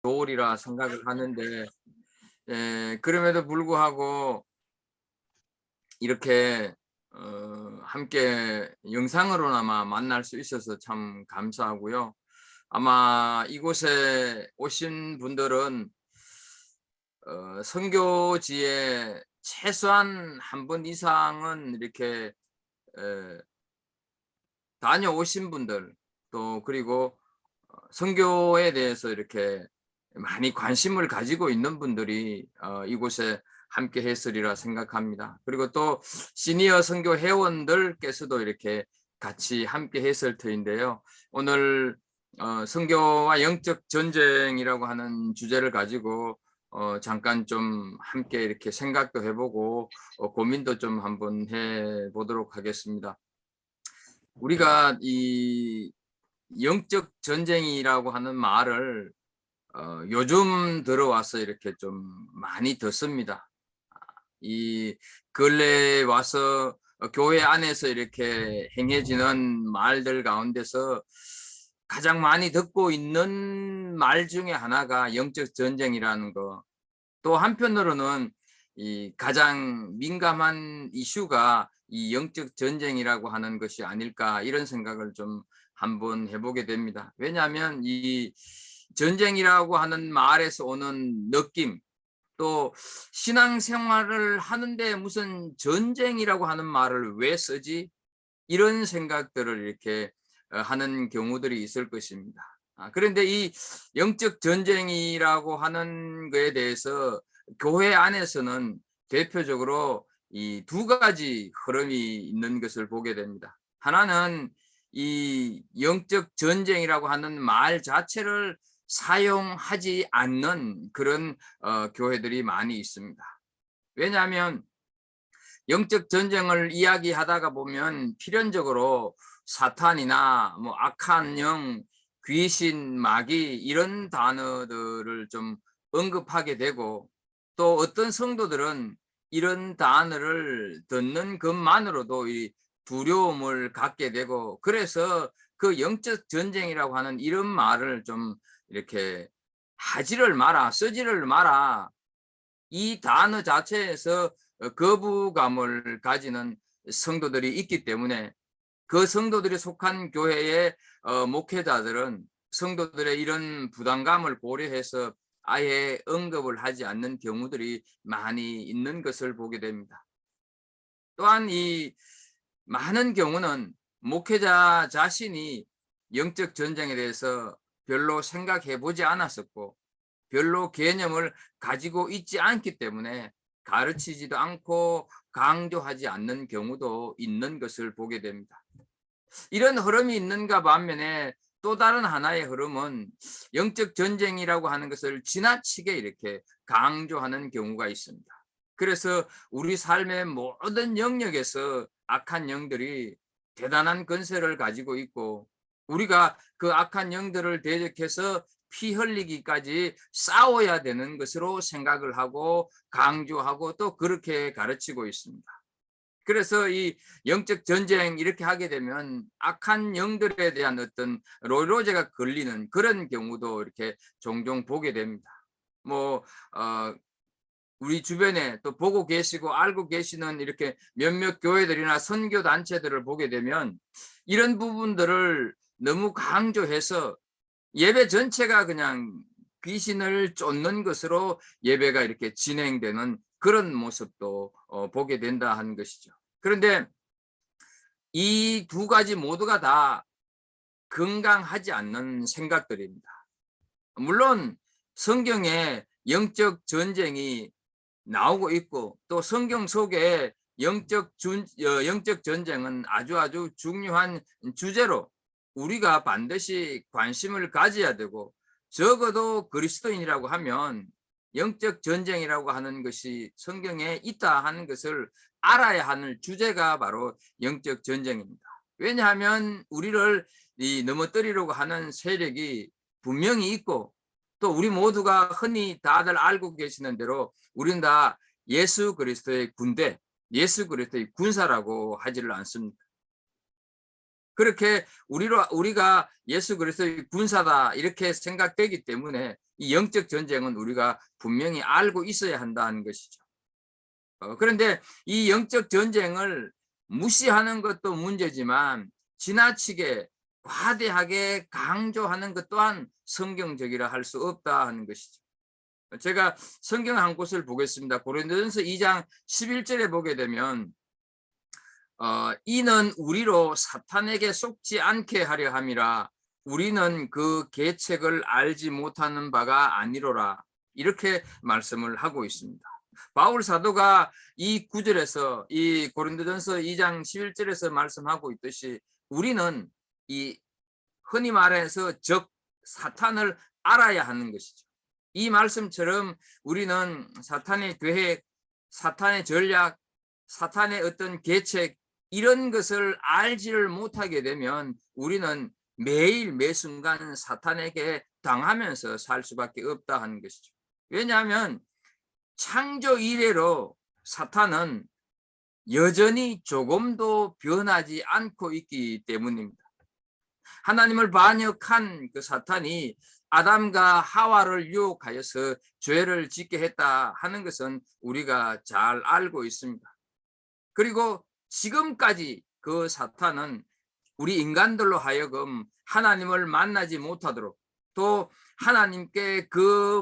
좋으리라 생각을 하는데, 그럼에도 불구하고 이렇게 함께 영상으로나마 만날 수 있어서 참 감사하고요. 아마 이곳에 오신 분들은 선교지에 최소한 한 번 이상은 이렇게 다녀오신 분들, 또 그리고 선교에 대해서 이렇게 많이 관심을 가지고 있는 분들이 이곳에 함께 했으리라 생각합니다. 그리고 또 시니어 선교 회원들께서도 이렇게 같이 함께 했을 터인데요. 오늘 선교와 영적 전쟁이라고 하는 주제를 가지고 잠깐 좀 함께 이렇게 생각도 해보고 고민도 좀 한번 해보도록 하겠습니다. 우리가 이 영적 전쟁이라고 하는 말을 요즘 들어와서 이렇게 좀 많이 듣습니다. 이 근래에 와서 교회 안에서 이렇게 행해지는 말들 가운데서 가장 많이 듣고 있는 말 중에 하나가 영적 전쟁이라는 거. 또 한편으로는 이 가장 민감한 이슈가 이 영적 전쟁이라고 하는 것이 아닐까, 이런 생각을 좀 한번 해보게 됩니다. 왜냐하면 이 전쟁이라고 하는 말에서 오는 느낌, 또 신앙생활을 하는데 무슨 전쟁이라고 하는 말을 왜 쓰지? 이런 생각들을 이렇게 하는 경우들이 있을 것입니다. 그런데 이 영적 전쟁이라고 하는 것에 대해서 교회 안에서는 대표적으로 이 두 가지 흐름이 있는 것을 보게 됩니다. 하나는 이 영적 전쟁이라고 하는 말 자체를 사용하지 않는 그런 교회들이 많이 있습니다. 왜냐하면 영적 전쟁을 이야기하다가 보면 필연적으로 사탄이나 뭐 악한 영, 귀신, 마귀 이런 단어들을 좀 언급하게 되고, 또 어떤 성도들은 이런 단어를 듣는 것만으로도 이 두려움을 갖게 되고, 그래서 그 영적 전쟁이라고 하는 이런 말을 좀 이렇게 하지를 마라, 쓰지를 마라, 이 단어 자체에서 거부감을 가지는 성도들이 있기 때문에, 그 성도들이 속한 교회의 목회자들은 성도들의 이런 부담감을 고려해서 아예 언급을 하지 않는 경우들이 많이 있는 것을 보게 됩니다. 또한 이 많은 경우는 목회자 자신이 영적 전쟁에 대해서 별로 생각해 보지 않았었고, 별로 개념을 가지고 있지 않기 때문에 가르치지도 않고 강조하지 않는 경우도 있는 것을 보게 됩니다. 이런 흐름이 있는가 반면에 또 다른 하나의 흐름은 영적 전쟁이라고 하는 것을 지나치게 이렇게 강조하는 경우가 있습니다. 그래서 우리 삶의 모든 영역에서 악한 영들이 대단한 권세를 가지고 있고, 우리가 그 악한 영들을 대적해서 피 흘리기까지 싸워야 되는 것으로 생각을 하고 강조하고 또 그렇게 가르치고 있습니다. 그래서 이 영적 전쟁 이렇게 하게 되면 악한 영들에 대한 어떤 로제가 걸리는 그런 경우도 이렇게 종종 보게 됩니다. 뭐 우리 주변에 또 보고 계시고 알고 계시는 이렇게 몇몇 교회들이나 선교 단체들을 보게 되면 이런 부분들을 너무 강조해서 예배 전체가 그냥 귀신을 쫓는 것으로 예배가 이렇게 진행되는 그런 모습도 보게 된다 하는 것이죠. 그런데 이 두 가지 모두가 다 건강하지 않는 생각들입니다. 물론 성경에 영적 전쟁이 나오고 있고, 또 성경 속에 영적 전쟁은 아주 중요한 주제로 우리가 반드시 관심을 가져야 되고, 적어도 그리스도인이라고 하면 영적 전쟁이라고 하는 것이 성경에 있다 하는 것을 알아야 하는 주제가 바로 영적 전쟁입니다. 왜냐하면 우리를 넘어뜨리려고 하는 세력이 분명히 있고, 또 우리 모두가 흔히 다들 알고 계시는 대로 우리는 다 예수 그리스도의 군대, 예수 그리스도의 군사라고 하지를 않습니까? 그렇게 우리가 예수 그리스도의 군사다 이렇게 생각되기 때문에 이 영적 전쟁은 우리가 분명히 알고 있어야 한다는 것이죠. 그런데 이 영적 전쟁을 무시하는 것도 문제지만 지나치게 과대하게 강조하는 것 또한 성경적이라 할 수 없다 하는 것이죠. 제가 성경 한 곳을 보겠습니다. 고린도전서 2장 11절에 보게 되면 이는 우리로 사탄에게 속지 않게 하려 함이라 우리는 그 계책을 알지 못하는 바가 아니로라. 이렇게 말씀을 하고 있습니다. 바울 사도가 이 구절에서 이 고린도전서 2장 11절에서 말씀하고 있듯이 우리는 이 흔히 말해서 적 사탄을 알아야 하는 것이죠. 이 말씀처럼 우리는 사탄의 계획, 사탄의 전략, 사탄의 어떤 계책 이런 것을 알지를 못하게 되면 우리는 매일 매순간 사탄에게 당하면서 살 수밖에 없다 하는 것이죠. 왜냐하면 창조 이래로 사탄은 여전히 조금도 변하지 않고 있기 때문입니다. 하나님을 반역한 그 사탄이 아담과 하와를 유혹하여서 죄를 짓게 했다 하는 것은 우리가 잘 알고 있습니다. 그리고 지금까지 그 사탄은 우리 인간들로 하여금 하나님을 만나지 못하도록 또 하나님께 그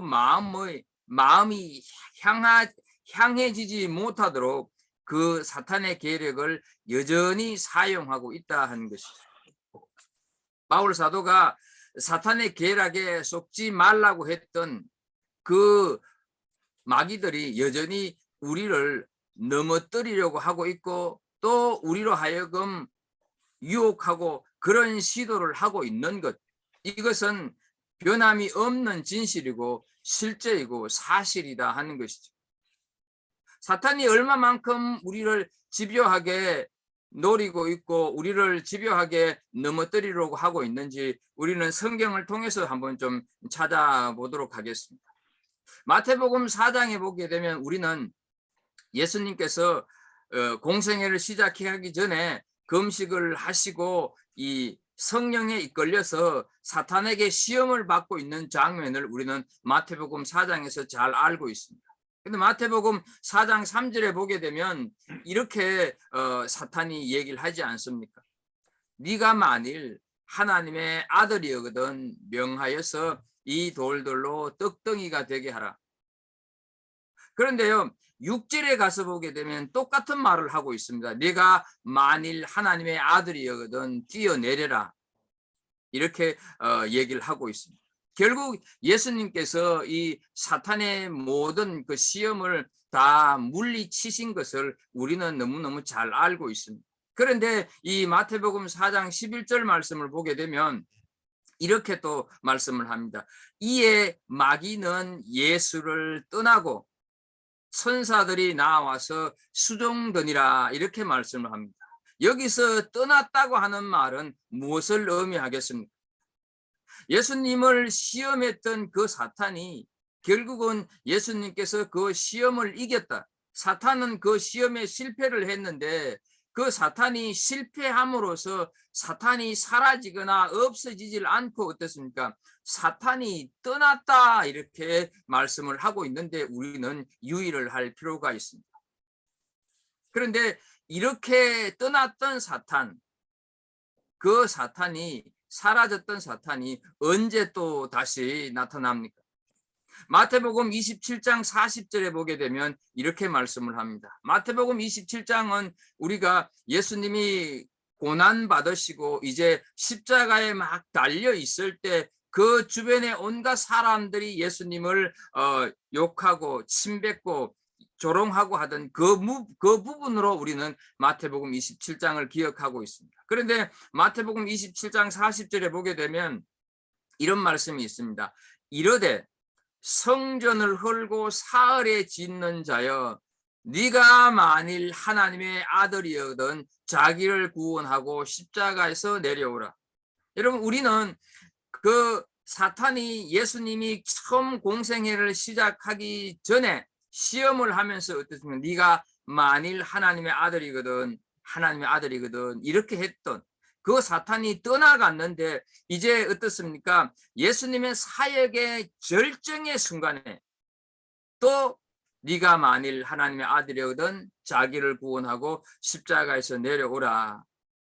마음이 향해지지 못하도록 그 사탄의 계략을 여전히 사용하고 있다 하는 것이죠. 바울 사도가 사탄의 계략에 속지 말라고 했던 그 마귀들이 여전히 우리를 넘어뜨리려고 하고 있고 또 우리로 하여금 유혹하고 그런 시도를 하고 있는 것, 이것은 변함이 없는 진실이고 실제이고 사실이다 하는 것이죠. 사탄이 얼마만큼 우리를 집요하게 노리고 있고 우리를 집요하게 넘어뜨리려고 하고 있는지 우리는 성경을 통해서 한번 좀 찾아보도록 하겠습니다. 마태복음 4장에 보게 되면 우리는 예수님께서 공생애를 시작하기 전에 금식을 하시고 이 성령에 이끌려서 사탄에게 시험을 받고 있는 장면을 우리는 마태복음 4장에서 잘 알고 있습니다. 근데 마태복음 4장 3절에 보게 되면 이렇게 사탄이 얘기를 하지 않습니까? 네가 만일 하나님의 아들이거든 명하여서 이 돌들로 떡덩이가 되게 하라. 그런데요 6절에 가서 보게 되면 똑같은 말을 하고 있습니다. 네가 만일 하나님의 아들이거든 뛰어내려라. 이렇게 얘기를 하고 있습니다. 결국 예수님께서 이 사탄의 모든 그 시험을 다 물리치신 것을 우리는 너무너무 잘 알고 있습니다. 그런데 이 마태복음 4장 11절 말씀을 보게 되면 이렇게 또 말씀을 합니다. 이에 마귀는 예수를 떠나고 천사들이 나와서 수종드니라 이렇게 말씀을 합니다. 여기서 떠났다고 하는 말은 무엇을 의미하겠습니까? 예수님을 시험했던 그 사탄이 결국은 예수님께서 그 시험을 이겼다. 사탄은 그 시험에 실패를 했는데 그 사탄이 실패함으로써 사탄이 사라지거나 없어지질 않고 어떻습니까? 사탄이 떠났다 이렇게 말씀을 하고 있는데 우리는 유의를 할 필요가 있습니다. 그런데 이렇게 떠났던 사탄, 그 사탄이 사라졌던 사탄이 언제 또 다시 나타납니까? 마태복음 27장 40절에 보게 되면 이렇게 말씀을 합니다. 마태복음 27장은 우리가 예수님이 고난 받으시고 이제 십자가에 막 달려 있을 때 그 주변에 온갖 사람들이 예수님을 욕하고 침뱉고 조롱하고 하던 그 부분으로 우리는 마태복음 27장을 기억하고 있습니다. 그런데 마태복음 27장 40절에 보게 되면 이런 말씀이 있습니다. 이르되 성전을 헐고 사흘에 짓는 자여 네가 만일 하나님의 아들이거든 자기를 구원하고 십자가에서 내려오라. 여러분 우리는 그 사탄이 예수님이 처음 공생애를 시작하기 전에 시험을 하면서 어떻습니까? 네가 만일 하나님의 아들이거든 이렇게 했던 그 사탄이 떠나갔는데 이제 어떻습니까? 예수님의 사역의 절정의 순간에 또 네가 만일 하나님의 아들이거든 자기를 구원하고 십자가에서 내려오라,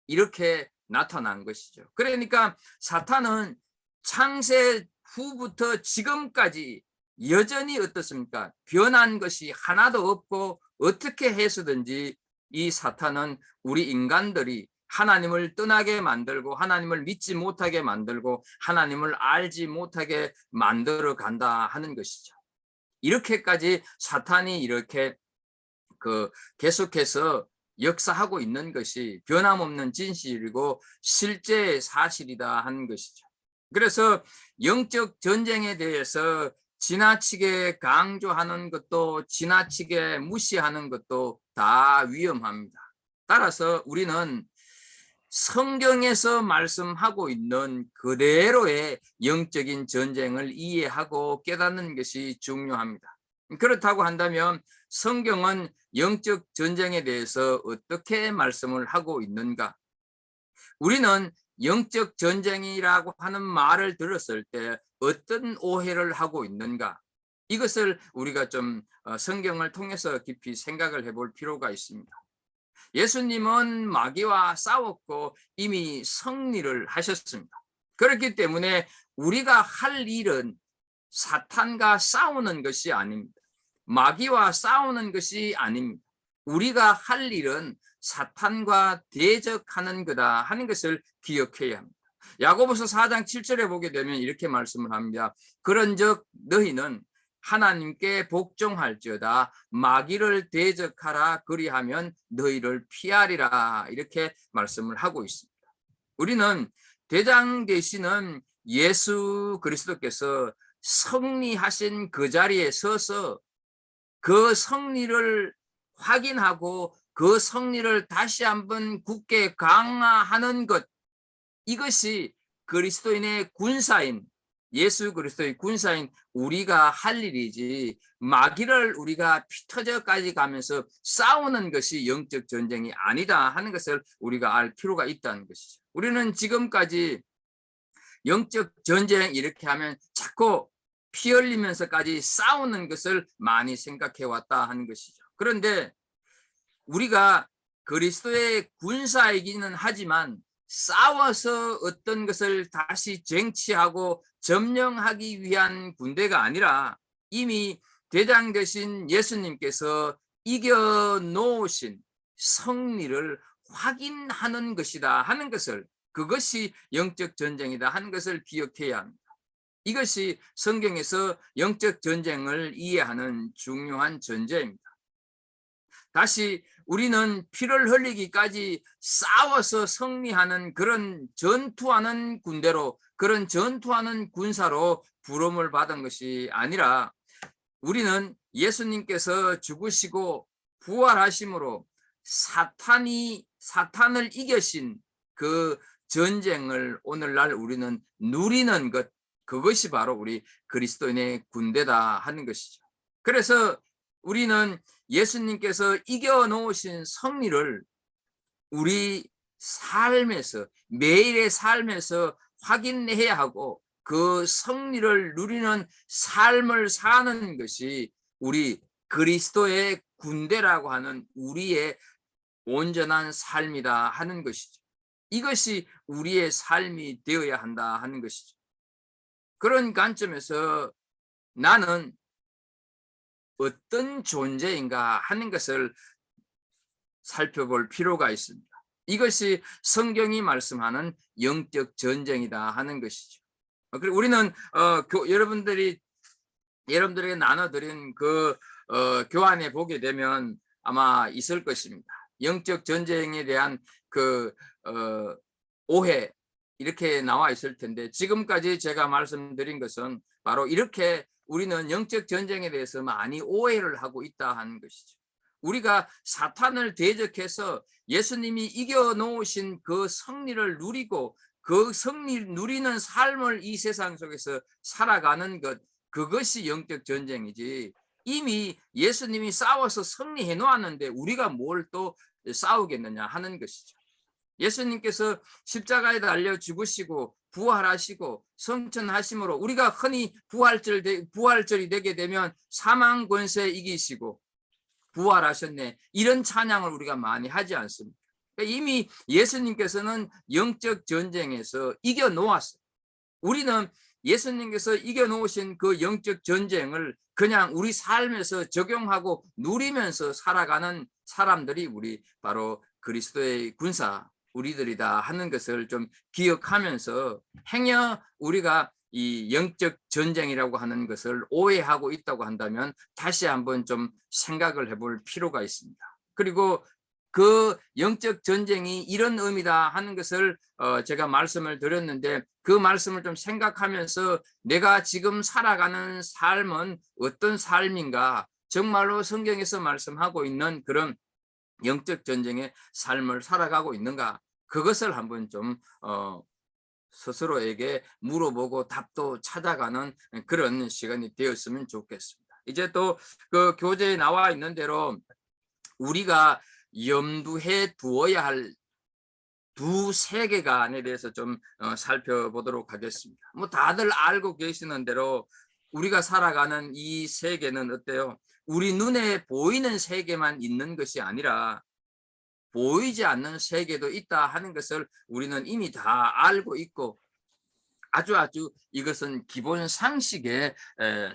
이렇게 나타난 것이죠. 그러니까 사탄은 창세 후부터 지금까지 여전히 어떻습니까? 변한 것이 하나도 없고, 어떻게 해서든지 이 사탄은 우리 인간들이 하나님을 떠나게 만들고 하나님을 믿지 못하게 만들고 하나님을 알지 못하게 만들어 간다 하는 것이죠. 이렇게까지 사탄이 이렇게 계속해서 역사하고 있는 것이 변함없는 진실이고 실제 사실이다 하는 것이죠. 그래서 영적 전쟁에 대해서 지나치게 강조하는 것도 지나치게 무시하는 것도 다 위험합니다. 따라서 우리는 성경에서 말씀하고 있는 그대로의 영적인 전쟁을 이해하고 깨닫는 것이 중요합니다. 그렇다고 한다면 성경은 영적 전쟁에 대해서 어떻게 말씀을 하고 있는가? 우리는 영적 전쟁이라고 하는 말을 들었을 때 어떤 오해를 하고 있는가? 이것을 우리가 좀 성경을 통해서 깊이 생각을 해볼 필요가 있습니다. 예수님은 마귀와 싸웠고 이미 승리를 하셨습니다. 그렇기 때문에 우리가 할 일은 사탄과 싸우는 것이 아닙니다. 마귀와 싸우는 것이 아닙니다. 우리가 할 일은 사탄과 대적하는 거다 하는 것을 기억해야 합니다. 야고보서 4장 7절에 보게 되면 이렇게 말씀을 합니다. 그런즉 너희는 하나님께 복종할지어다 마귀를 대적하라 그리하면 너희를 피하리라, 이렇게 말씀을 하고 있습니다. 우리는 대장 되시는 예수 그리스도께서 승리하신 그 자리에 서서 그 승리를 확인하고 그 승리를 다시 한번 굳게 강화하는 것, 이것이 그리스도인의 군사인, 예수 그리스도의 군사인 우리가 할 일이지, 마귀를 우리가 피 터져까지 가면서 싸우는 것이 영적 전쟁이 아니다 하는 것을 우리가 알 필요가 있다는 것이죠. 우리는 지금까지 영적 전쟁 이렇게 하면 자꾸 피 흘리면서까지 싸우는 것을 많이 생각해 왔다 하는 것이죠. 그런데 우리가 그리스도의 군사이기는 하지만 싸워서 어떤 것을 다시 쟁취하고 점령하기 위한 군대가 아니라 이미 대장 되신 예수님께서 이겨 놓으신 승리를 확인하는 것이다 하는 것을, 그것이 영적 전쟁이다 하는 것을 기억해야 합니다. 이것이 성경에서 영적 전쟁을 이해하는 중요한 전제입니다. 다시 우리는 피를 흘리기까지 싸워서 승리하는 그런 전투하는 군대로, 그런 전투하는 군사로 부름을 받은 것이 아니라 우리는 예수님께서 죽으시고 부활하심으로 사탄을 이겨신 그 전쟁을 오늘날 우리는 누리는 것, 그것이 바로 우리 그리스도인의 군대다 하는 것이죠. 그래서 우리는 예수님께서 이겨놓으신 승리를 우리 삶에서, 매일의 삶에서 확인해야 하고 그 승리를 누리는 삶을 사는 것이 우리 그리스도의 군대라고 하는 우리의 온전한 삶이다 하는 것이죠. 이것이 우리의 삶이 되어야 한다 하는 것이죠. 그런 관점에서 나는 어떤 존재인가 하는 것을 살펴볼 필요가 있습니다. 이것이 성경이 말씀하는 영적 전쟁이다 하는 것이죠. 그리고 우리는 여러분들에게 나눠드린 그 교환에 보게 되면 아마 있을 것입니다. 영적 전쟁에 대한 그 오해, 이렇게 나와 있을 텐데, 지금까지 제가 말씀드린 것은 바로 이렇게 우리는 영적 전쟁에 대해서 많이 오해를 하고 있다 하는 것이죠. 우리가 사탄을 대적해서 예수님이 이겨놓으신 그 승리를 누리고 그 승리 누리는 삶을 이 세상 속에서 살아가는 것, 그것이 영적 전쟁이지, 이미 예수님이 싸워서 승리해 놓았는데 우리가 뭘 또 싸우겠느냐 하는 것이죠. 예수님께서 십자가에 달려 죽으시고 부활하시고 성천하심으로 우리가 흔히 부활절이 되게 되면 사망 권세 이기시고 부활하셨네, 이런 찬양을 우리가 많이 하지 않습니까? 이미 예수님께서는 영적 전쟁에서 이겨 놓았어요. 우리는 예수님께서 이겨 놓으신 그 영적 전쟁을 그냥 우리 삶에서 적용하고 누리면서 살아가는 사람들이 우리 바로 그리스도의 군사 우리들이다 하는 것을 좀 기억하면서, 행여 우리가 이 영적 전쟁이라고 하는 것을 오해하고 있다고 한다면 다시 한번 좀 생각을 해볼 필요가 있습니다. 그리고 그 영적 전쟁이 이런 의미다 하는 것을 제가 말씀을 드렸는데, 그 말씀을 좀 생각하면서 내가 지금 살아가는 삶은 어떤 삶인가, 정말로 성경에서 말씀하고 있는 그런 영적 전쟁의 삶을 살아가고 있는가, 그것을 한번 좀 스스로에게 물어보고 답도 찾아가는 그런 시간이 되었으면 좋겠습니다. 이제 또 그 교재에 나와 있는 대로 우리가 염두해 두어야 할 두 세계관에 대해서 좀 살펴보도록 하겠습니다. 뭐 다들 알고 계시는 대로 우리가 살아가는 이 세계는 어때요? 우리 눈에 보이는 세계만 있는 것이 아니라 보이지 않는 세계도 있다 하는 것을 우리는 이미 다 알고 있고, 아주 이것은 기본 상식에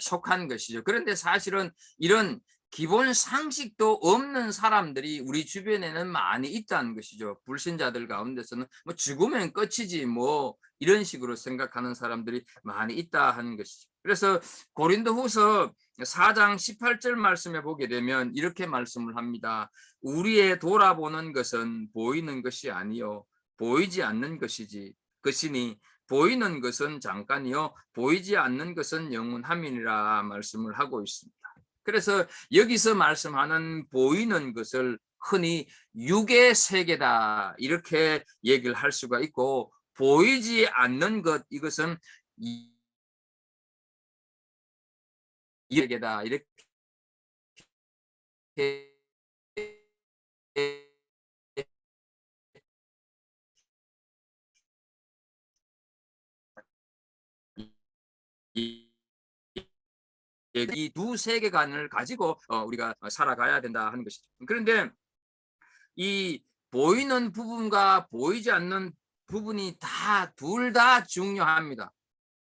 속한 것이죠. 그런데 사실은 이런 기본 상식도 없는 사람들이 우리 주변에는 많이 있다는 것이죠. 불신자들 가운데서는 뭐 죽으면 끝이지 뭐 이런 식으로 생각하는 사람들이 많이 있다 하는 것이죠. 그래서 고린도후서 4장 18절 말씀에 보게 되면 이렇게 말씀을 합니다. 우리의 돌아보는 것은 보이는 것이 아니요 보이지 않는 것이니 보이는 것은 잠깐이요 보이지 않는 것은 영원함이니라 말씀을 하고 있습니다. 그래서 여기서 말씀하는 보이는 것을 흔히 육의 세계다 이렇게 얘기를 할 수가 있고, 보이지 않는 것, 이것은 이 세계다 이렇게 이 두 세계관을 가지고 우리가 살아가야 된다 하는 것이죠. 그런데 이 보이는 부분과 보이지 않는 부분이 둘 다 중요합니다.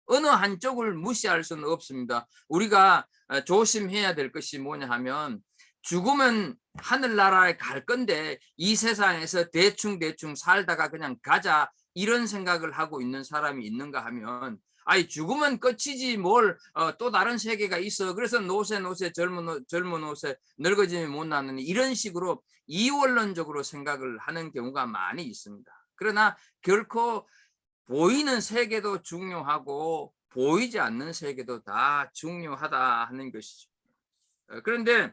어느 한쪽을 무시할 수는 없습니다. 우리가 조심해야 될 것이 뭐냐 하면, 죽으면 하늘나라에 갈 건데 이 세상에서 대충 살다가 그냥 가자 이런 생각을 하고 있는 사람이 있는가 하면, 아이 죽으면 끝이지 뭘 또 다른 세계가 있어, 그래서 노세 젊은 옷에 늙어짐이 못 나느니, 이런 식으로 이원론적으로 생각을 하는 경우가 많이 있습니다. 그러나 결코 보이는 세계도 중요하고 보이지 않는 세계도 다 중요하다 하는 것이죠. 그런데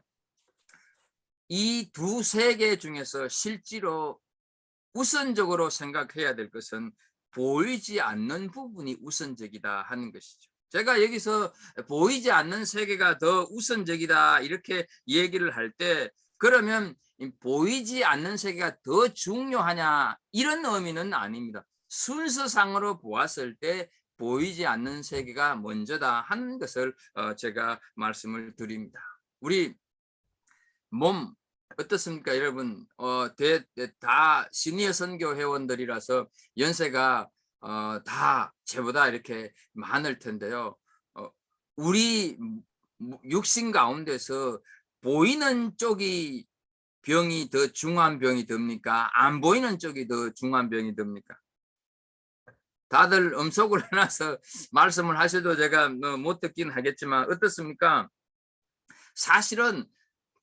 이 두 세계 중에서 실제로 우선적으로 생각해야 될 것은 보이지 않는 부분이 우선적이다 하는 것이죠. 제가 여기서 보이지 않는 세계가 더 우선적이다 이렇게 얘기를 할 때, 그러면 보이지 않는 세계가 더 중요하냐 이런 의미는 아닙니다. 순서상으로 보았을 때 보이지 않는 세계가 먼저다 하는 것을 제가 말씀을 드립니다. 우리 몸 어떻습니까, 여러분? 다 시니어 선교 회원들이라서 연세가 다 저보다 이렇게 많을 텐데요. 우리 육신 가운데서 보이는 쪽이 병이 더 중한 병이 됩니까? 안 보이는 쪽이 더 중한 병이 됩니까? 다들 음속을 해놔서 말씀을 하셔도 제가 못 듣긴 하겠지만 어떻습니까? 사실은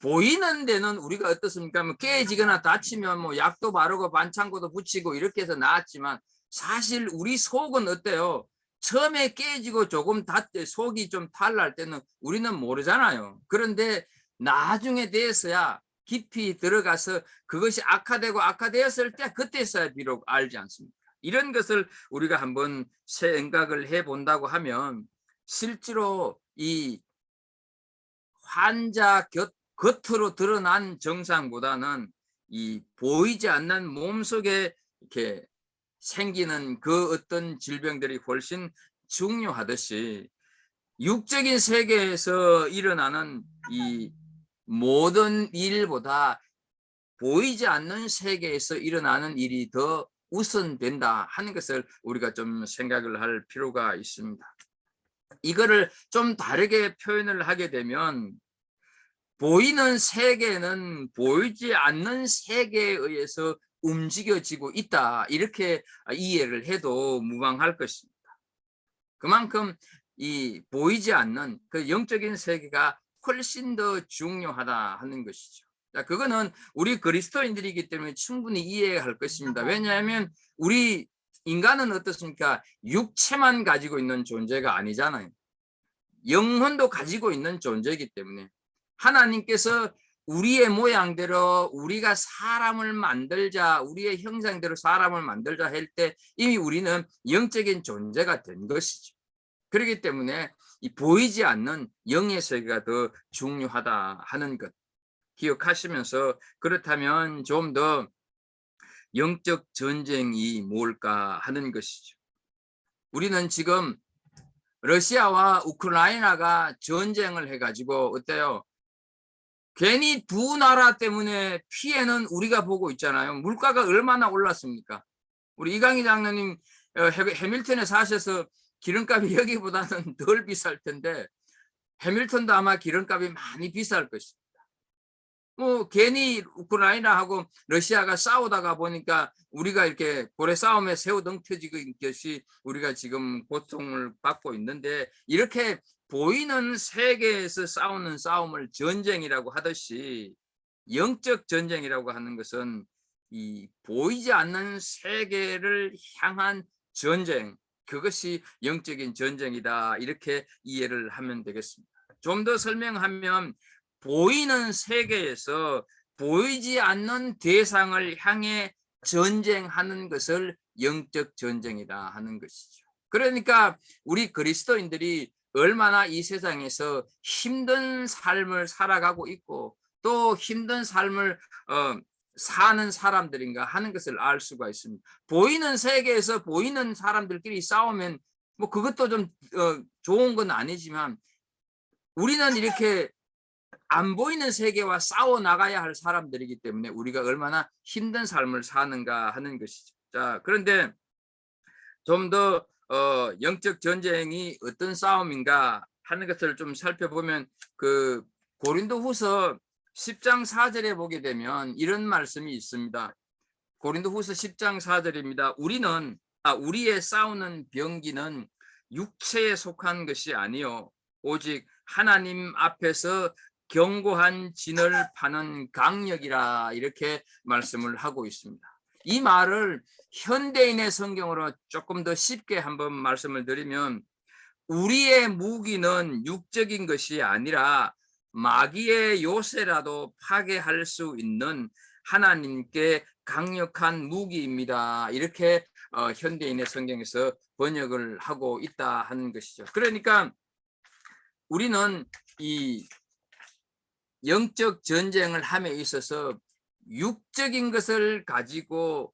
보이는 데는 우리가 어떻습니까? 뭐 깨지거나 다치면 뭐 약도 바르고 반창고도 붙이고 이렇게 해서 나았지만, 사실 우리 속은 어때요? 처음에 깨지고 조금 닿때 속이 좀 탈날 때는 우리는 모르잖아요. 그런데 나중에 돼서야 깊이 들어가서 그것이 악화되었을 때 그때서야 비록 알지 않습니까? 이런 것을 우리가 한번 생각을 해본다고 하면, 실제로 이 환자 겉으로 드러난 증상보다는 이 보이지 않는 몸속의 이렇게 생기는 그 어떤 질병들이 훨씬 중요하듯이 육적인 세계에서 일어나는 이 모든 일보다 보이지 않는 세계에서 일어나는 일이 더 우선된다 하는 것을 우리가 좀 생각을 할 필요가 있습니다. 이거를 좀 다르게 표현을 하게 되면 보이는 세계는 보이지 않는 세계에 의해서 움직여지고 있다, 이렇게 이해를 해도 무방할 것입니다. 그만큼 이 보이지 않는 그 영적인 세계가 훨씬 더 중요하다 하는 것이죠. 자, 그거는 우리 그리스도인들이기 때문에 충분히 이해할 것입니다. 왜냐하면 우리 인간은 어떻습니까? 육체만 가지고 있는 존재가 아니잖아요. 영혼도 가지고 있는 존재이기 때문에 하나님께서 우리의 모양대로 우리가 사람을 만들자, 우리의 형상대로 사람을 만들자 할 때 이미 우리는 영적인 존재가 된 것이죠. 그렇기 때문에 이 보이지 않는 영의 세계가 더 중요하다 하는 것 기억하시면서, 그렇다면 좀 더 영적 전쟁이 뭘까 하는 것이죠. 우리는 지금 러시아와 우크라이나가 전쟁을 해가지고 어때요? 괜히 두 나라 때문에 피해는 우리가 보고 있잖아요. 물가가 얼마나 올랐습니까? 우리 이강희 장로님 해밀턴에 사셔서 기름값이 여기보다는 덜 비쌀 텐데 해밀턴도 아마 기름값이 많이 비쌀 것입니다. 뭐 괜히 우크라이나하고 러시아가 싸우다가 보니까 우리가 이렇게 고래 싸움에 새우등 터지고 있듯이 우리가 지금 고통을 받고 있는데, 이렇게 보이는 세계에서 싸우는 싸움을 전쟁이라고 하듯이 영적 전쟁이라고 하는 것은 이 보이지 않는 세계를 향한 전쟁, 그것이 영적인 전쟁이다, 이렇게 이해를 하면 되겠습니다. 좀 더 설명하면 보이는 세계에서 보이지 않는 대상을 향해 전쟁하는 것을 영적 전쟁이다 하는 것이죠. 그러니까 우리 그리스도인들이 얼마나 이 세상에서 힘든 삶을 살아가고 있고 또 힘든 삶을 사는 사람들인가 하는 것을 알 수가 있습니다. 보이는 세계에서 보이는 사람들끼리 싸우면 뭐 그것도 좀 좋은 건 아니지만, 우리는 이렇게 안 보이는 세계와 싸워 나가야 할 사람들이기 때문에 우리가 얼마나 힘든 삶을 사는가 하는 것이죠. 자, 그런데 좀 더 영적 전쟁이 어떤 싸움인가 하는 것을 좀 살펴보면 그 고린도후서 10장 4절에 보게 되면 이런 말씀이 있습니다. 고린도후서 10장 4절입니다. 우리의 싸우는 병기는 육체에 속한 것이 아니요 오직 하나님 앞에서 견고한 진을 파는 강력이라, 이렇게 말씀을 하고 있습니다. 이 말을 현대인의 성경으로 조금 더 쉽게 한번 말씀을 드리면, 우리의 무기는 육적인 것이 아니라 마귀의 요새라도 파괴할 수 있는 하나님께 강력한 무기입니다, 이렇게 현대인의 성경에서 번역을 하고 있다 하는 것이죠. 그러니까 우리는 이 영적 전쟁을 함에 있어서 육적인 것을 가지고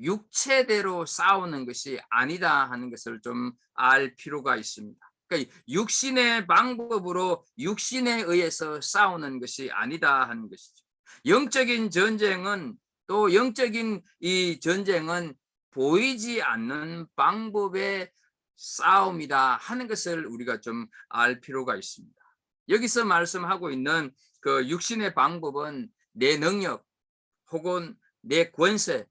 육체대로 싸우는 것이 아니다 하는 것을 좀 알 필요가 있습니다. 그러니까 육신의 방법으로 육신에 의해서 싸우는 것이 아니다 하는 것이죠. 영적인 전쟁은, 또 영적인 이 전쟁은 보이지 않는 방법의 싸움이다 하는 것을 우리가 좀 알 필요가 있습니다. 여기서 말씀하고 있는 그 육신의 방법은 내 능력 혹은 내 권세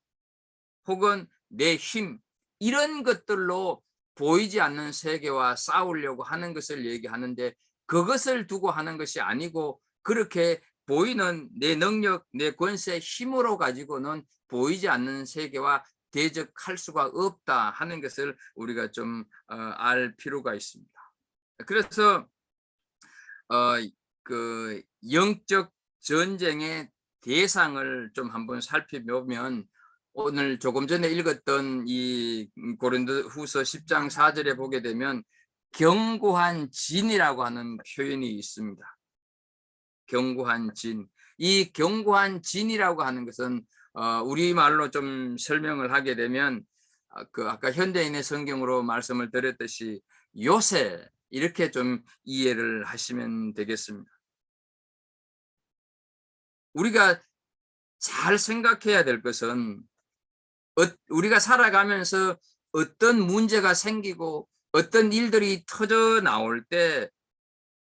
혹은 내 힘, 이런 것들로 보이지 않는 세계와 싸우려고 하는 것을 얘기하는데, 그것을 두고 하는 것이 아니고 그렇게 보이는 내 능력, 내 권세, 힘으로 가지고는 보이지 않는 세계와 대적할 수가 없다 하는 것을 우리가 좀 알 필요가 있습니다. 그래서 그 영적 전쟁의 대상을 좀 한번 살펴보면, 오늘 조금 전에 읽었던 이 고린도후서 10장 4절에 보게 되면 견고한 진이라고 하는 표현이 있습니다. 견고한 진. 이 견고한 진이라고 하는 것은 우리말로 좀 설명을 하게 되면 그 아까 현대인의 성경으로 말씀을 드렸듯이 요새 이렇게 좀 이해를 하시면 되겠습니다. 우리가 잘 생각해야 될 것은 우리가 살아가면서 어떤 문제가 생기고 어떤 일들이 터져 나올 때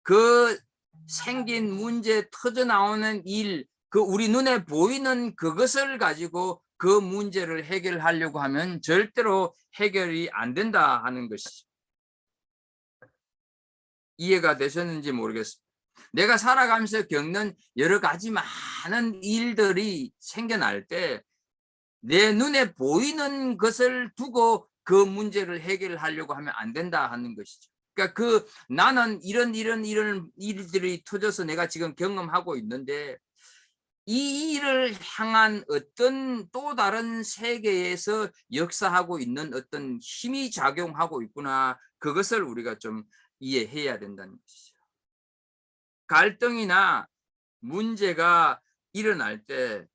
그 생긴 문제 터져 나오는 일, 그 우리 눈에 보이는 그것을 가지고 그 문제를 해결하려고 하면 절대로 해결이 안 된다 하는 것이죠. 이해가 되셨는지 모르겠습니다. 내가 살아가면서 겪는 여러 가지 많은 일들이 생겨날 때 내 눈에 보이는 것을 두고 그 문제를 해결하려고 하면 안 된다 하는 것이죠. 그러니까 나는 이런 일들이 터져서 내가 지금 경험하고 있는데 이 일을 향한 어떤 또 다른 세계에서 역사하고 있는 어떤 힘이 작용하고 있구나. 그것을 우리가 좀 이해해야 된다는 것이죠. 갈등이나 문제가 일어날 때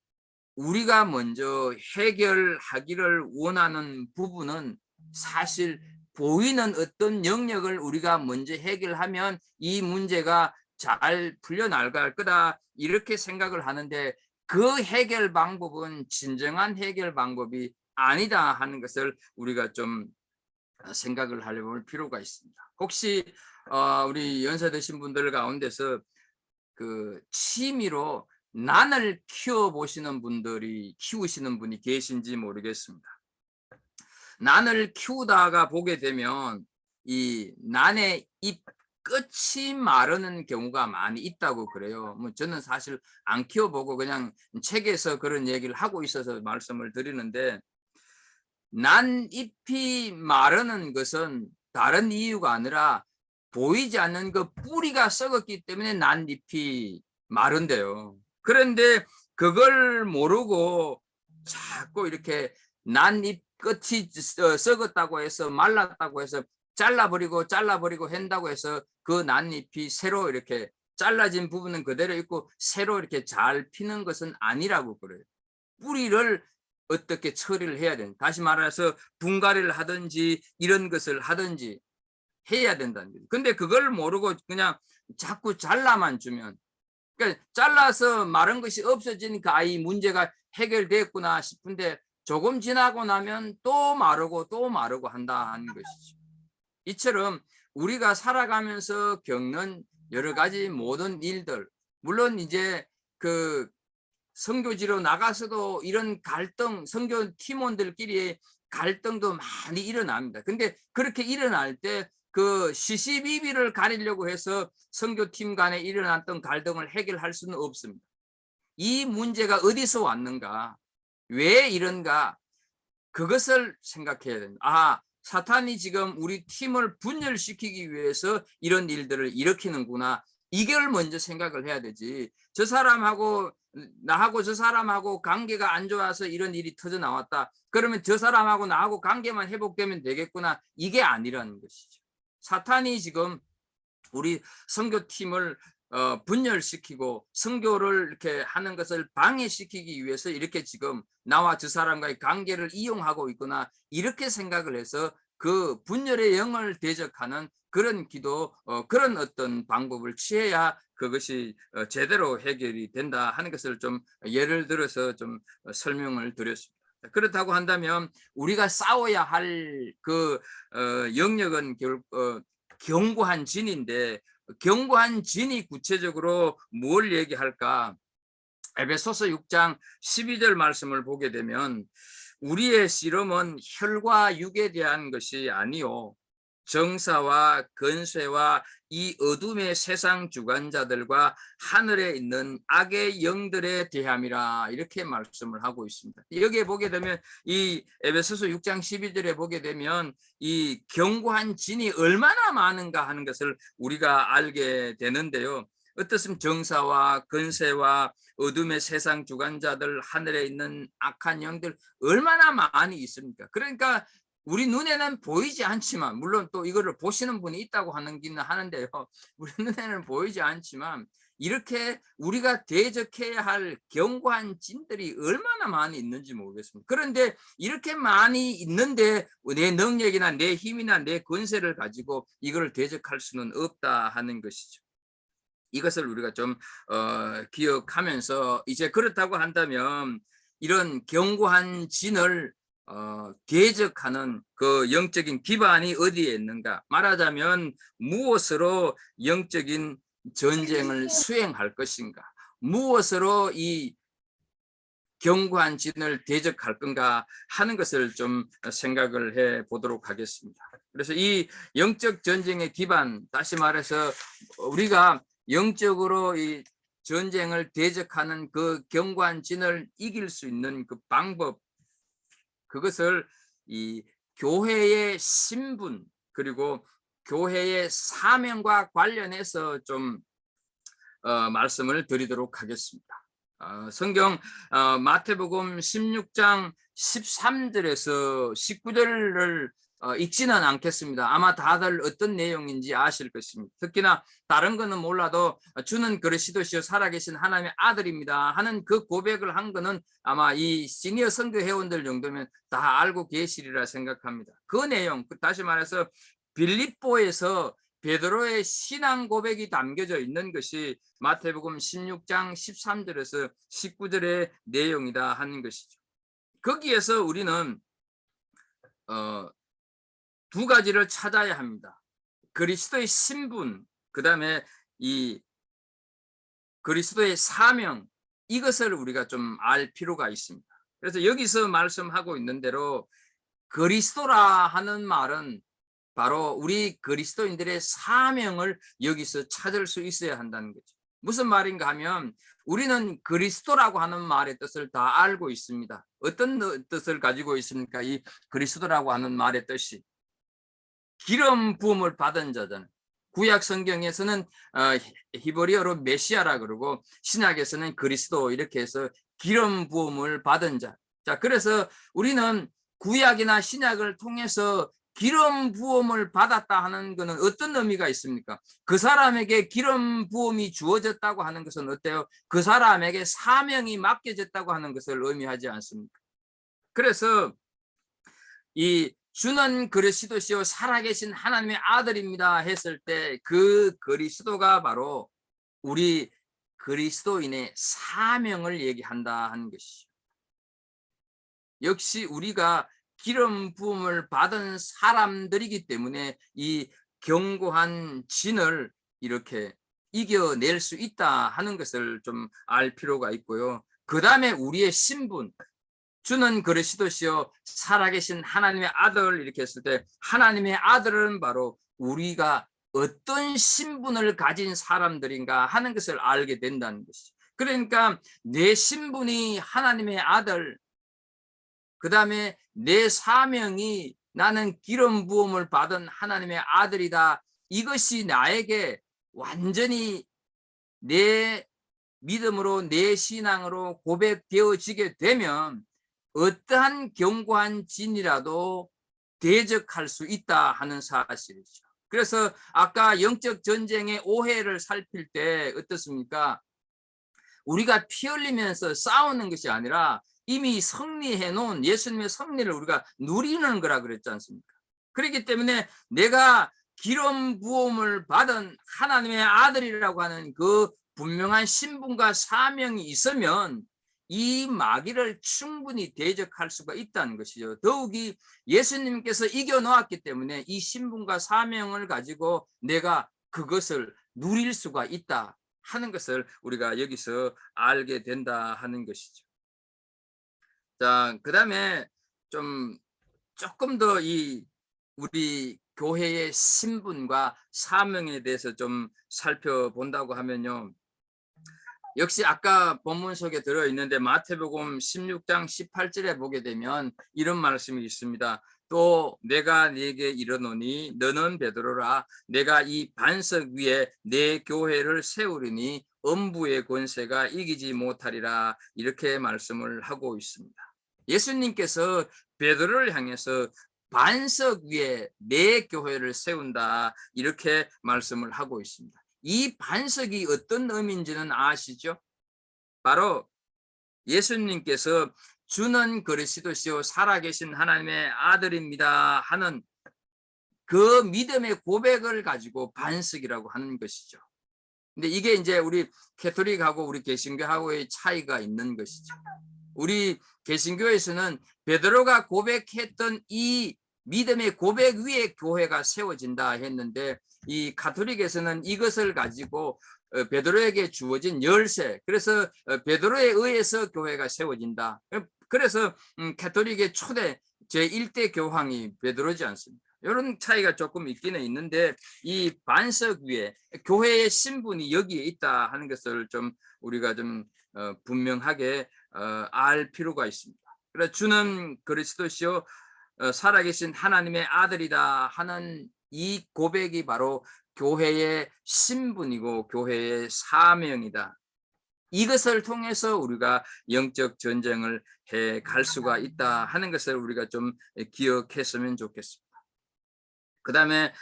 우리가 먼저 해결하기를 원하는 부분은 사실 보이는 어떤 영역을 우리가 먼저 해결하면 이 문제가 잘 풀려나갈 거다 이렇게 생각을 하는데 그 해결 방법은 진정한 해결 방법이 아니다 하는 것을 우리가 좀 생각을 해볼 필요가 있습니다. 혹시 우리 연세 드신 분들 가운데서 그 취미로 난을 키워보시는 분들이 키우시는 분이 계신지 모르겠습니다. 난을 키우다가 보게 되면 이 난의 잎 끝이 마르는 경우가 많이 있다고 그래요. 뭐 저는 사실 안 키워보고 그냥 책에서 그런 얘기를 하고 있어서 말씀을 드리는데 난 잎이 마르는 것은 다른 이유가 아니라 보이지 않는 그 뿌리가 썩었기 때문에 난 잎이 마른대요. 그런데 그걸 모르고 자꾸 이렇게 난잎 끝이 썩었다고 해서 말랐다고 해서 잘라버리고 한다고 해서 그 난잎이 새로 이렇게 잘라진 부분은 그대로 있고 새로 이렇게 잘 피는 것은 아니라고 그래요. 뿌리를 어떻게 처리를 해야 되는, 다시 말해서 분갈이를 하든지 이런 것을 하든지 해야 된다는 거죠. 근데 그걸 모르고 그냥 자꾸 잘라만 주면, 그러니까 잘라서 마른 것이 없어지니까 이 문제가 해결됐구나 싶은데 조금 지나고 나면 또 마르고 한다 하는 것이죠. 이처럼 우리가 살아가면서 겪는 여러 가지 모든 일들, 물론 이제 그 선교지로 나가서도 이런 갈등, 선교 팀원들끼리의 갈등도 많이 일어납니다. 근데 그렇게 일어날 때 그 시시비비를 가리려고 해서 선교팀 간에 일어났던 갈등을 해결할 수는 없습니다. 이 문제가 어디서 왔는가? 왜 이런가? 그것을 생각해야 됩니다. 사탄이 지금 우리 팀을 분열시키기 위해서 이런 일들을 일으키는구나. 이걸 먼저 생각을 해야 되지. 저 사람하고 나하고 저 사람하고 관계가 안 좋아서 이런 일이 터져 나왔다. 그러면 저 사람하고 나하고 관계만 회복되면 되겠구나. 이게 아니라는 것이죠. 사탄이 지금 우리 선교팀을 분열시키고 선교를 이렇게 하는 것을 방해시키기 위해서 이렇게 지금 나와 저 사람과의 관계를 이용하고 있구나 이렇게 생각을 해서 그 분열의 영을 대적하는 그런 기도, 그런 어떤 방법을 취해야 그것이 제대로 해결이 된다 하는 것을 좀 예를 들어서 좀 설명을 드렸습니다. 그렇다고 한다면 우리가 싸워야 할 그 영역은 견고한 진인데 견고한 진이 구체적으로 뭘 얘기할까? 에베소서 6장 12절 말씀을 보게 되면 우리의 씨름은 혈과 육에 대한 것이 아니요 정사와 권세와 이 어둠의 세상 주관자들과 하늘에 있는 악의 영들에 대함이라 이렇게 말씀을 하고 있습니다. 여기에 보게 되면 이 에베소서 6장 12절에 보게 되면 이 견고한 진이 얼마나 많은가 하는 것을 우리가 알게 되는데요. 어떻습니까? 정사와 권세와 어둠의 세상 주관자들, 하늘에 있는 악한 영들 얼마나 많이 있습니까? 그러니까 우리 눈에는 보이지 않지만, 물론 또 이거를 보시는 분이 있다고 하기는 하는데요. 우리 눈에는 보이지 않지만 이렇게 우리가 대적해야 할 견고한 찐들이 얼마나 많이 있는지 모르겠습니다. 그런데 이렇게 많이 있는데 내 능력이나 내 힘이나 내 권세를 가지고 이걸 대적할 수는 없다 하는 것이죠. 이것을 우리가 좀 기억하면서, 이제 그렇다고 한다면 이런 견고한 진을 대적하는 그 영적인 기반이 어디에 있는가? 말하자면 무엇으로 영적인 전쟁을 수행할 것인가? 무엇으로 이 견고한 진을 대적할 건가 하는 것을 좀 생각을 해 보도록 하겠습니다. 그래서 이 영적 전쟁의 기반, 다시 말해서 우리가 영적으로 이 전쟁을 대적하는 그 견고한 진을 이길 수 있는 그 방법, 그것을 이 교회의 신분 그리고 교회의 사명과 관련해서 좀 말씀을 드리도록 하겠습니다. 성경 마태복음 16장 13절에서 19절을 읽지는 않겠습니다. 아마 다들 어떤 내용인지 아실 것입니다. 특히나 다른 거는 몰라도 주는 그리스도시요 살아계신 하나님의 아들입니다 하는 그 고백을 한 거는 아마 이 시니어 선교 회원들 정도면 다 알고 계시리라 생각합니다. 그 내용, 다시 말해서 빌립보에서 베드로의 신앙 고백이 담겨져 있는 것이 마태복음 16장 13절에서 19절의 내용이다 하는 것이죠. 거기에서 우리는 두 가지를 찾아야 합니다. 그리스도의 신분, 그 다음에 이 그리스도의 사명, 이것을 우리가 좀 알 필요가 있습니다. 그래서 여기서 말씀하고 있는 대로 그리스도라 하는 말은 바로 우리 그리스도인들의 사명을 여기서 찾을 수 있어야 한다는 거죠. 무슨 말인가 하면 우리는 그리스도라고 하는 말의 뜻을 다 알고 있습니다. 어떤 뜻을 가지고 있습니까? 이 그리스도라고 하는 말의 뜻이 기름 부음을 받은 자잖아요. 구약 성경에서는 히브리어로 메시아라 그러고 신약에서는 그리스도, 이렇게 해서 기름 부음을 받은 자. 자, 그래서 우리는 구약이나 신약을 통해서 기름 부음을 받았다 하는 것은 어떤 의미가 있습니까? 그 사람에게 기름 부음이 주어졌다고 하는 것은 어때요? 그 사람에게 사명이 맡겨졌다고 하는 것을 의미하지 않습니까? 그래서 이 주는 그리스도시요 살아계신 하나님의 아들입니다 했을 때 그 그리스도가 바로 우리 그리스도인의 사명을 얘기한다 하는 것이죠. 역시 우리가 기름 부음을 받은 사람들이기 때문에 이 견고한 진을 이렇게 이겨낼 수 있다 하는 것을 좀 알 필요가 있고요. 그 다음에 우리의 신분, 주는 그리스도시요 살아계신 하나님의 아들, 이렇게 했을 때 하나님의 아들은 바로 우리가 어떤 신분을 가진 사람들인가 하는 것을 알게 된다는 것이죠. 그러니까 내 신분이 하나님의 아들, 그 다음에 내 사명이 나는 기름 부음을 받은 하나님의 아들이다, 이것이 나에게 완전히 내 믿음으로, 내 신앙으로 고백되어지게 되면 어떠한 견고한 진이라도 대적할 수 있다 하는 사실이죠. 그래서 아까 영적 전쟁의 오해를 살필 때 어떻습니까? 우리가 피 흘리면서 싸우는 것이 아니라 이미 승리해 놓은 예수님의 승리를 우리가 누리는 거라 그랬지 않습니까? 그렇기 때문에 내가 기름 부음을 받은 하나님의 아들이라고 하는 그 분명한 신분과 사명이 있으면 이 마귀를 충분히 대적할 수가 있다는 것이죠. 더욱이 예수님께서 이겨놓았기 때문에 이 신분과 사명을 가지고 내가 그것을 누릴 수가 있다 하는 것을 우리가 여기서 알게 된다 하는 것이죠. 자, 그 다음에 조금 더 이 우리 교회의 신분과 사명에 대해서 좀 살펴본다고 하면요. 역시 아까 본문 속에 들어있는데 마태복음 16장 18절에 보게 되면 이런 말씀이 있습니다. 또 내가 네게 이르노니 너는 베드로라, 내가 이 반석 위에 내 교회를 세우리니 음부의 권세가 이기지 못하리라, 이렇게 말씀을 하고 있습니다. 예수님께서 베드로를 향해서 반석 위에 내 교회를 세운다, 이렇게 말씀을 하고 있습니다. 이 반석이 어떤 의미인지는 아시죠? 바로 예수님께서 주는 그리스도시요 살아계신 하나님의 아들입니다 하는 그 믿음의 고백을 가지고 반석이라고 하는 것이죠. 근데 이게 이제 우리 캐토릭하고 우리 개신교하고의 차이가 있는 것이죠. 우리 개신교에서는 베드로가 고백했던 이 믿음의 고백 위에 교회가 세워진다 했는데, 이 가톨릭에서는 이것을 가지고 베드로에게 주어진 열쇠, 그래서 베드로에 의해서 교회가 세워진다. 그래서 가톨릭의 초대 제1대 교황이 베드로지 않습니까? 이런 차이가 조금 있기는 있는데, 이 반석 위에 교회의 신분이 여기에 있다 하는 것을 좀 우리가 좀 분명하게 알 필요가 있습니다. 그래서 주는 그리스도시요 살아계신 하나님의 아들이다 하는 이 고백이 바로 교회의 신분이고 교회의 사명이다. 이것을 통해서 우리가 영적 전쟁을 해 갈 수가 있다 하는 것을 우리가 좀 기억했으면 좋겠습니다. 그 다음에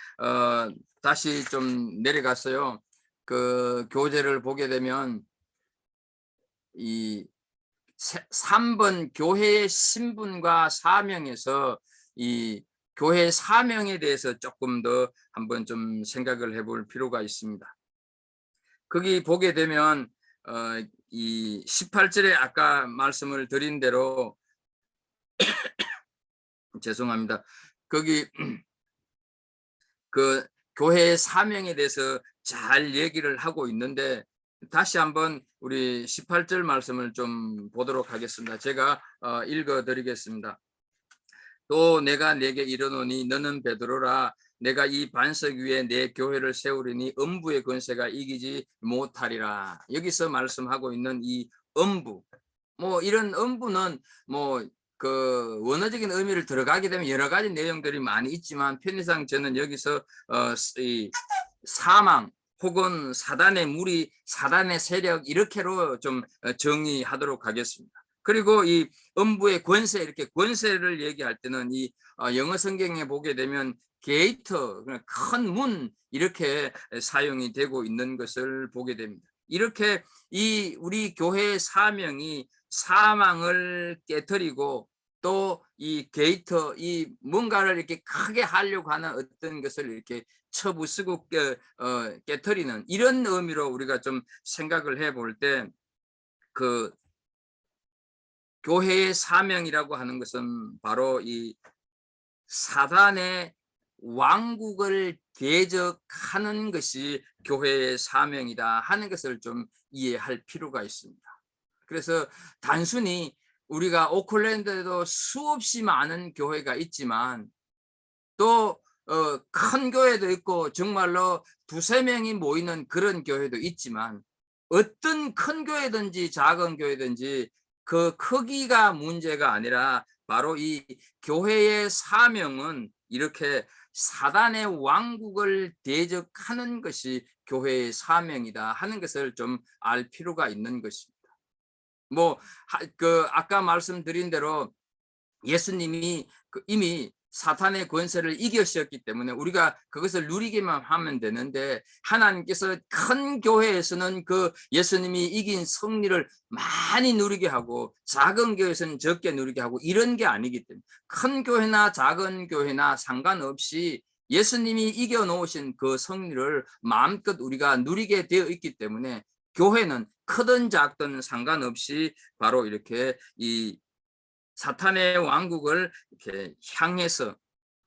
다시 좀 내려갔어요. 그 교재를 보게 되면 이 3번 교회의 신분과 사명에서 이 교회의 사명에 대해서 조금 더 한번 좀 생각을 해볼 필요가 있습니다. 거기 보게 되면 이 18절에 아까 말씀을 드린 대로 죄송합니다. 거기 그 교회의 사명에 대해서 잘 얘기를 하고 있는데, 다시 한번 우리 18절 말씀을 좀 보도록 하겠습니다. 제가 읽어 드리겠습니다. 또 내가 내게 이르노니 너는 베드로라, 내가 이 반석 위에 내 교회를 세우리니 음부의 권세가 이기지 못하리라. 여기서 말씀하고 있는 이 음부, 뭐 이런 음부는 뭐 그 원어적인 의미를 들어가게 되면 여러 가지 내용들이 많이 있지만, 편의상 저는 여기서 이 사망 혹은 사단의 무리, 사단의 세력, 이렇게로 좀 정의하도록 하겠습니다. 그리고 이 음부의 권세, 이렇게 권세를 얘기할 때는 이 영어 성경에 보게 되면 게이트, 큰 문, 이렇게 사용이 되고 있는 것을 보게 됩니다. 이렇게 이 우리 교회의 사명이 사망을 깨뜨리고, 또 이 게이트, 이 뭔가를 이렇게 크게 하려고 하는 어떤 것을 이렇게 쳐부수고 깨뜨리는 이런 의미로 우리가 좀 생각을 해볼 때, 그 교회의 사명이라고 하는 것은 바로 이 사단의 왕국을 대적하는 것이 교회의 사명이다 하는 것을 좀 이해할 필요가 있습니다. 그래서 단순히 우리가 오클랜드에도 수없이 많은 교회가 있지만, 또 큰 교회도 있고 정말로 두세 명이 모이는 그런 교회도 있지만, 어떤 큰 교회든지 작은 교회든지 그 크기가 문제가 아니라 바로 이 교회의 사명은 이렇게 사단의 왕국을 대적하는 것이 교회의 사명이다 하는 것을 좀 알 필요가 있는 것입니다. 뭐 그 아까 말씀드린 대로 예수님이 이미 사탄의 권세를 이기셨기 때문에 우리가 그것을 누리기만 하면 되는데, 하나님께서 큰 교회에서는 그 예수님이 이긴 승리를 많이 누리게 하고, 작은 교회에서는 적게 누리게 하고, 이런 게 아니기 때문에 큰 교회나 작은 교회나 상관없이 예수님이 이겨놓으신 그 승리를 마음껏 우리가 누리게 되어 있기 때문에, 교회는 크든 작든 상관없이 바로 이렇게 이 사탄의 왕국을 이렇게 향해서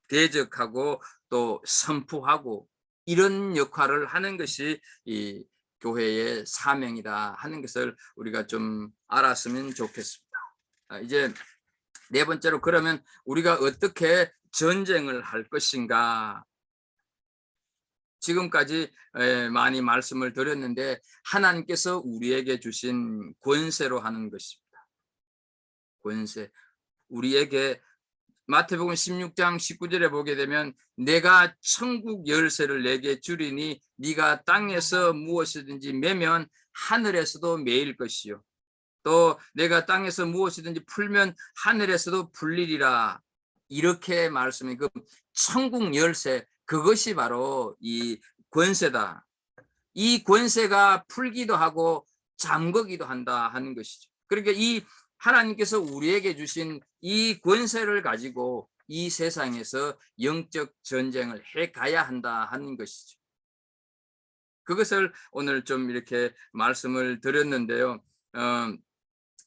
대적하고 또 선포하고, 이런 역할을 하는 것이 이 교회의 사명이다 하는 것을 우리가 좀 알았으면 좋겠습니다. 이제 네 번째로, 그러면 우리가 어떻게 전쟁을 할 것인가? 지금까지 많이 말씀을 드렸는데, 하나님께서 우리에게 주신 권세로 하는 것입니다. 권세. 우리에게 마태복음 16장 19절에 보게 되면, 내가 천국 열쇠를 내게 주리니 네가 땅에서 무엇이든지 매면 하늘에서도 매일 것이요, 또 내가 땅에서 무엇이든지 풀면 하늘에서도 풀리리라. 이렇게 말씀해. 그 천국 열쇠, 그것이 바로 이 권세다. 이 권세가 풀기도 하고 잠그기도 한다 하는 것이죠. 그러니까 이 하나님께서 우리에게 주신 이 권세를 가지고 이 세상에서 영적 전쟁을 해 가야 한다 하는 것이죠. 그것을 오늘 좀 이렇게 말씀을 드렸는데요.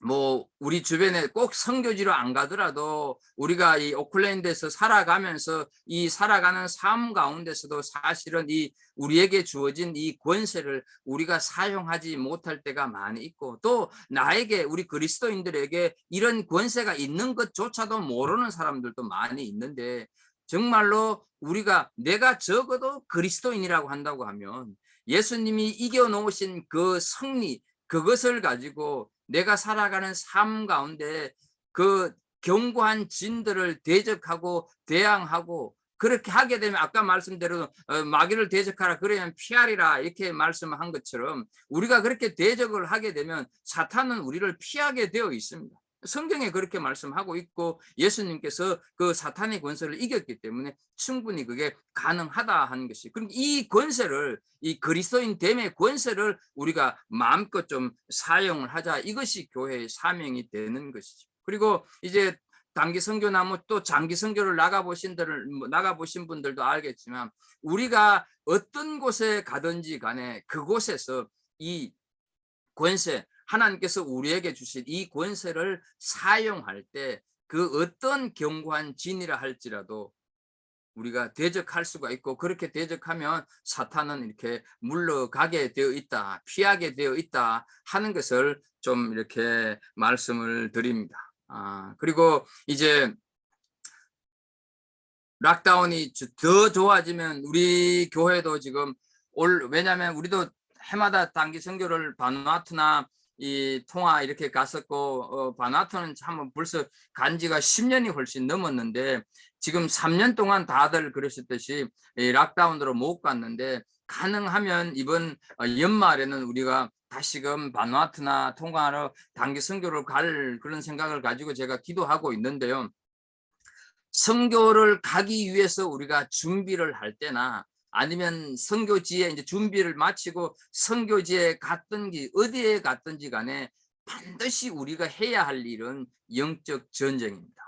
뭐 우리 주변에 꼭 선교지로 안 가더라도 우리가 이 오클랜드에서 살아가면서 이 살아가는 삶 가운데서도 사실은 이 우리에게 주어진 이 권세를 우리가 사용하지 못할 때가 많이 있고, 또 나에게, 우리 그리스도인들에게 이런 권세가 있는 것조차도 모르는 사람들도 많이 있는데, 정말로 우리가, 내가 적어도 그리스도인이라고 한다고 하면 예수님이 이겨놓으신 그 승리, 그것을 가지고 내가 살아가는 삶 가운데 그 견고한 진들을 대적하고 대항하고, 그렇게 하게 되면 아까 말씀대로 마귀를 대적하라 그러면 피하리라 이렇게 말씀한 것처럼 우리가 그렇게 대적을 하게 되면 사탄은 우리를 피하게 되어 있습니다. 성경에 그렇게 말씀하고 있고 예수님께서 그 사탄의 권세를 이겼기 때문에 충분히 그게 가능하다 하는 것이, 그러니까 이 권세를, 이 그리스도인 됨의 권세를 우리가 마음껏 좀 사용을 하자, 이것이 교회의 사명이 되는 것이죠. 그리고 이제 단기 선교나 뭐 또 장기 선교를 나가보신 분들도 알겠지만, 우리가 어떤 곳에 가든지 간에 그곳에서 이 권세, 하나님께서 우리에게 주신 이 권세를 사용할 때 그 어떤 견고한 진이라 할지라도 우리가 대적할 수가 있고, 그렇게 대적하면 사탄은 이렇게 물러가게 되어 있다, 피하게 되어 있다 하는 것을 좀 이렇게 말씀을 드립니다. 그리고 이제 락다운이 더 좋아지면 우리 교회도 지금 왜냐하면 우리도 해마다 단기 선교를 바누아투나 이 통화 이렇게 갔었고, 바누아투는 한번 벌써 간 지가 10년이 훨씬 넘었는데, 지금 3년 동안 다들 그러셨듯이 락다운으로 못 갔는데, 가능하면 이번 연말에는 우리가 다시금 바누아투나 통화하러 단기 선교를 갈 그런 생각을 가지고 제가 기도하고 있는데요. 선교를 가기 위해서 우리가 준비를 할 때나 아니면 선교지에 이제 준비를 마치고 선교지에 갔든지 어디에 갔든지 간에 반드시 우리가 해야 할 일은 영적 전쟁입니다.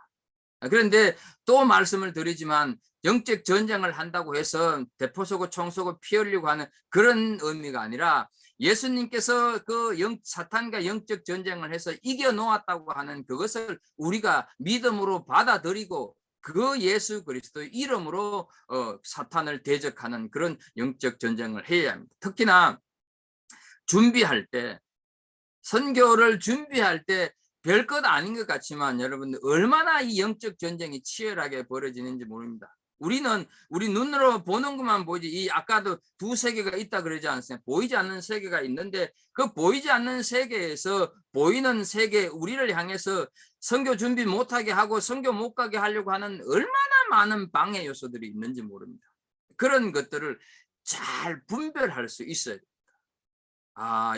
그런데 또 말씀을 드리지만, 영적 전쟁을 한다고 해서 대포 쏘고 총 쏘고 피 흘리고 하는 그런 의미가 아니라, 예수님께서 그 사탄과 영적 전쟁을 해서 이겨 놓았다고 하는 그것을 우리가 믿음으로 받아들이고 그 예수 그리스도의 이름으로 사탄을 대적하는 그런 영적 전쟁을 해야 합니다. 특히나 준비할 때, 선교를 준비할 때 별것 아닌 것 같지만 여러분들 얼마나 이 영적 전쟁이 치열하게 벌어지는지 모릅니다. 우리는 우리 눈으로 보는 것만 보지, 이 아까도 두 세계가 있다 그러지 않습니까? 보이지 않는 세계가 있는데 그 보이지 않는 세계에서 보이는 세계, 우리를 향해서 선교 준비 못하게 하고 선교 못 가게 하려고 하는 얼마나 많은 방해 요소들이 있는지 모릅니다. 그런 것들을 잘 분별할 수 있어야 돼요.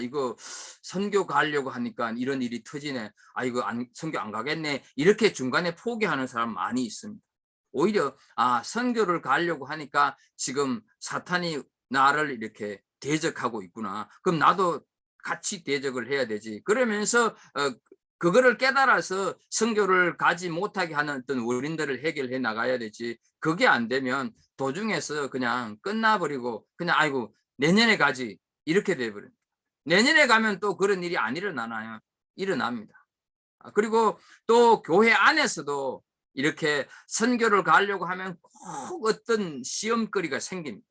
이거 선교 가려고 하니까 이런 일이 터지네. 이거 선교 안 가겠네. 이렇게 중간에 포기하는 사람 많이 있습니다. 오히려 선교를 가려고 하니까 지금 사탄이 나를 이렇게 대적하고 있구나. 그럼 나도 같이 대적을 해야 되지. 그러면서 그거를 깨달아서 선교를 가지 못하게 하는 어떤 원인들을 해결해 나가야 되지. 그게 안 되면 도중에서 그냥 끝나버리고 그냥 아이고 내년에 가지 이렇게 돼버려요. 내년에 가면 또 그런 일이 안 일어나나요? 일어납니다. 그리고 또 교회 안에서도 이렇게 선교를 가려고 하면 꼭 어떤 시험거리가 생깁니다.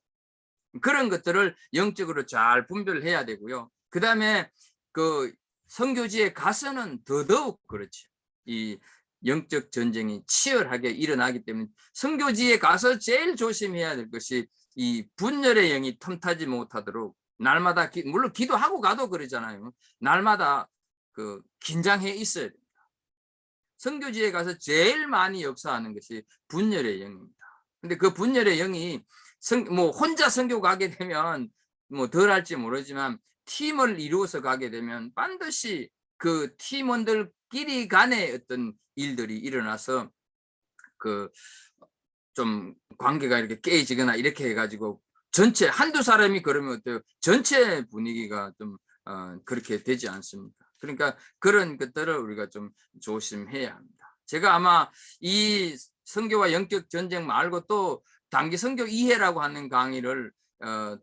그런 것들을 영적으로 잘 분별해야 되고요. 그 다음에 그 선교지에 가서는 더더욱 그렇죠. 이 영적 전쟁이 치열하게 일어나기 때문에 선교지에 가서 제일 조심해야 될 것이 이 분열의 영이 틈타지 못하도록 날마다 물론 기도하고 가도 그러잖아요. 날마다 그 긴장해 있어야 됩니다. 선교지에 가서 제일 많이 역사하는 것이 분열의 영입니다. 근데 그 분열의 영이 뭐 혼자 선교 가게 되면 뭐 덜할지 모르지만 팀을 이루어서 가게 되면 반드시 그 팀원들끼리 간의 어떤 일들이 일어나서 그 좀 관계가 이렇게 깨지거나 이렇게 해가지고 전체 한두 사람이 그러면 어때요? 전체 분위기가 좀 그렇게 되지 않습니까? 그러니까 그런 것들을 우리가 좀 조심해야 합니다. 제가 아마 이 선교와 영적 전쟁 말고 또 단기 선교 이해라고 하는 강의를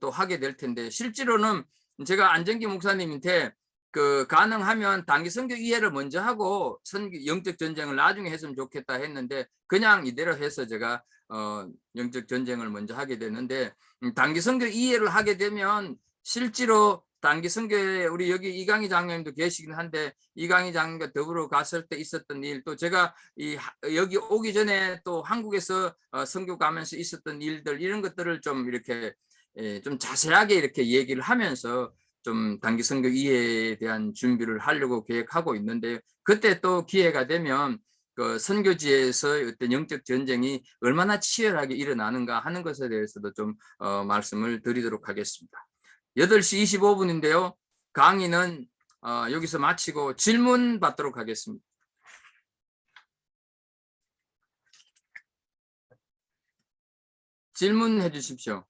또 하게 될 텐데, 실제로는 제가 안정기 목사님한테 그 가능하면 단기 선교 이해를 먼저 하고 영적 전쟁을 나중에 했으면 좋겠다 했는데, 그냥 이대로 해서 제가 영적 전쟁을 먼저 하게 되는데, 단기 선교 이해를 하게 되면 실제로 단기 선교에 우리 여기 이강희 장로님도 계시긴 한데, 이강희 장로님과 더불어 갔을 때 있었던 일, 또 제가 여기 오기 전에 또 한국에서 선교 가면서 있었던 일들, 이런 것들을 좀 이렇게 좀 자세하게 이렇게 얘기를 하면서 좀 단기 선교 이해에 대한 준비를 하려고 계획하고 있는데, 그때 또 기회가 되면 그 선교지에서 어떤 영적 전쟁이 얼마나 치열하게 일어나는가 하는 것에 대해서도 좀 말씀을 드리도록 하겠습니다. 8시 25분인데요. 강의는 여기서 마치고 질문 받도록 하겠습니다. 질문해 주십시오.